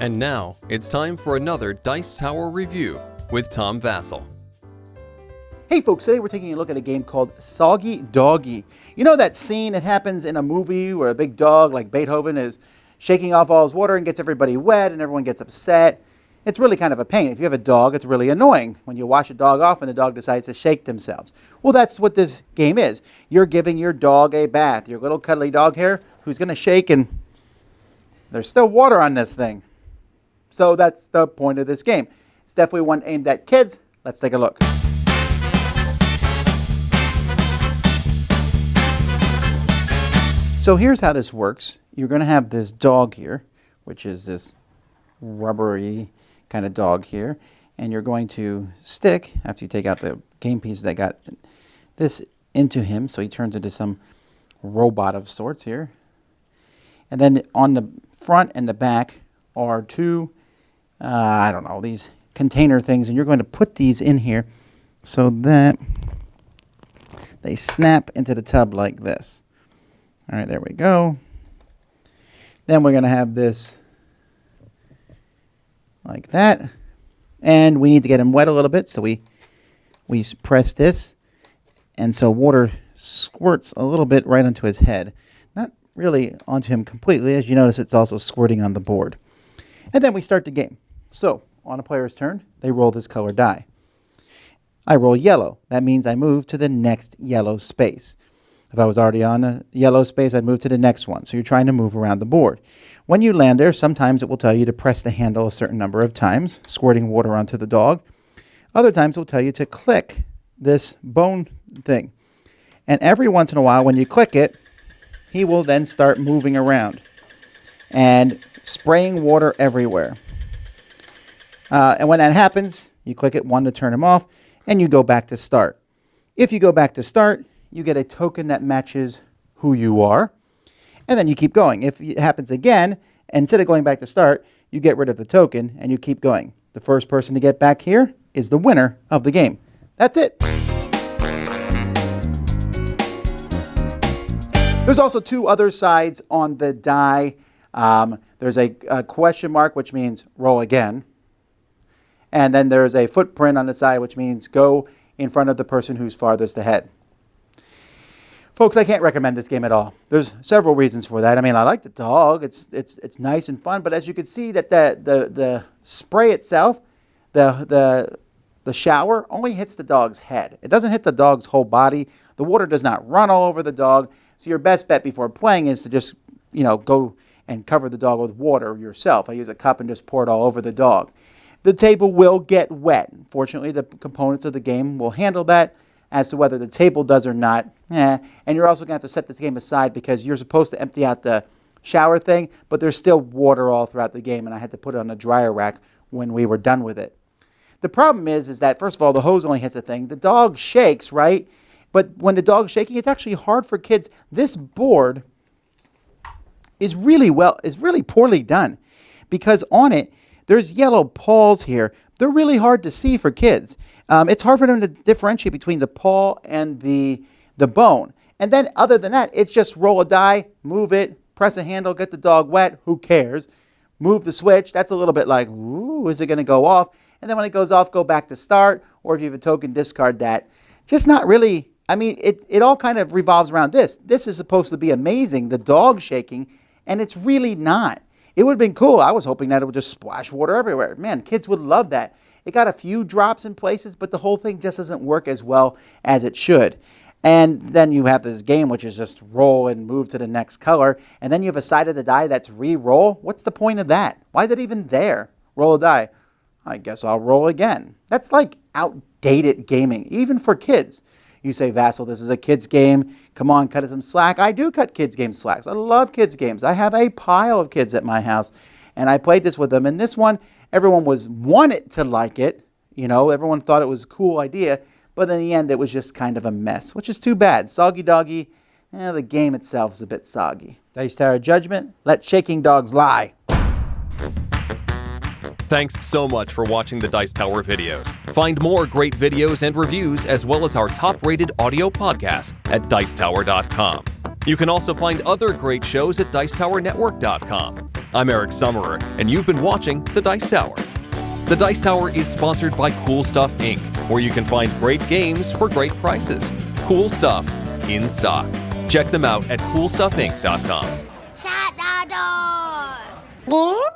And now, it's time for another Dice Tower review with Tom Vasel. Hey folks, today we're taking a look at a game called Soggy Doggy. You know that scene that happens in a movie where a big dog like Beethoven is shaking off all his water and gets everybody wet and everyone gets upset? It's really kind of a pain. If you have a dog, it's really annoying when you wash a dog off and the dog decides to shake themselves. Well, that's what this game is. You're giving your dog a bath, your little cuddly dog here who's going to shake, and there's still water on this thing. So that's the point of this game. It's definitely one aimed at kids. Let's take a look. So here's how this works. You're going to have this dog here, which is this rubbery kind of dog here, and you're going to stick, after you take out the game piece that got this into him, so he turns into some robot of sorts here. And then on the front and the back are two, these container things, and you're going to put these in here so that they snap into the tub like this. All right, there we go. Then we're going to have this like that. And we need to get him wet a little bit, so we press this. And so water squirts a little bit right onto his head. Not really onto him completely. As you notice, it's also squirting on the board. And then we start the game. So, on a player's turn, they roll this color die. I roll yellow. That means I move to the next yellow space. If I was already on a yellow space, I'd move to the next one. So you're trying to move around the board. When you land there, sometimes it will tell you to press the handle a certain number of times, squirting water onto the dog. Other times it will tell you to click this bone thing. And every once in a while, when you click it, he will then start moving around and spraying water everywhere. And when that happens, you click it 1 to turn him off, and you go back to start. If you go back to start, you get a token that matches who you are, and then you keep going. If it happens again, instead of going back to start, you get rid of the token, and you keep going. The first person to get back here is the winner of the game. That's it. There's also two other sides on the die. There's a question mark, which means roll again. And then there's a footprint on the side, which means go in front of the person who's farthest ahead. Folks, I can't recommend this game at all. There's several reasons for that. I mean, I like the dog. It's nice and fun. But as you can see, that the spray itself, the shower, only hits the dog's head. It doesn't hit the dog's whole body. The water does not run all over the dog. So your best bet before playing is to just, go and cover the dog with water yourself. I use a cup and just pour it all over the dog. The table will get wet. Fortunately, the components of the game will handle that. As to whether the table does or not, and you're also going to have to set this game aside because you're supposed to empty out the shower thing, but there's still water all throughout the game, and I had to put it on a dryer rack when we were done with it. The problem is that, first of all, the hose only hits the thing. The dog shakes, right? But when the dog's shaking, it's actually hard for kids. This board is really poorly done because on it, there's yellow paws here. They're really hard to see for kids. It's hard for them to differentiate between the paw and the bone. And then other than that, it's just roll a die, move it, press a handle, get the dog wet, who cares? Move the switch, that's a little bit like, ooh, is it going to go off? And then when it goes off, go back to start, or if you have a token, discard that. Just not really, it all kind of revolves around this. This is supposed to be amazing, the dog shaking, and it's really not. It would have been cool. I was hoping that it would just splash water everywhere. Man, kids would love that. It got a few drops in places, but the whole thing just doesn't work as well as it should. And then you have this game, which is just roll and move to the next color. And then you have a side of the die that's re-roll. What's the point of that? Why is it even there? Roll a die. I guess I'll roll again. That's like outdated gaming, even for kids. You say, Vasel, this is a kid's game. Come on, cut us some slack. I do cut kids' game slacks. I love kids' games. I have a pile of kids at my house, and I played this with them. And this one, everyone wanted to like it. Everyone thought it was a cool idea. But in the end, it was just kind of a mess, which is too bad. Soggy Doggy, the game itself is a bit soggy. Dice Tower Judgment, let shaking dogs lie. Thanks so much for watching the Dice Tower videos. Find more great videos and reviews, as well as our top-rated audio podcast at Dicetower.com. You can also find other great shows at Dicetowernetwork.com. I'm Eric Summerer, and you've been watching The Dice Tower. The Dice Tower is sponsored by Cool Stuff Inc., where you can find great games for great prices. Cool stuff in stock. Check them out at coolstuffinc.com. Shut the door!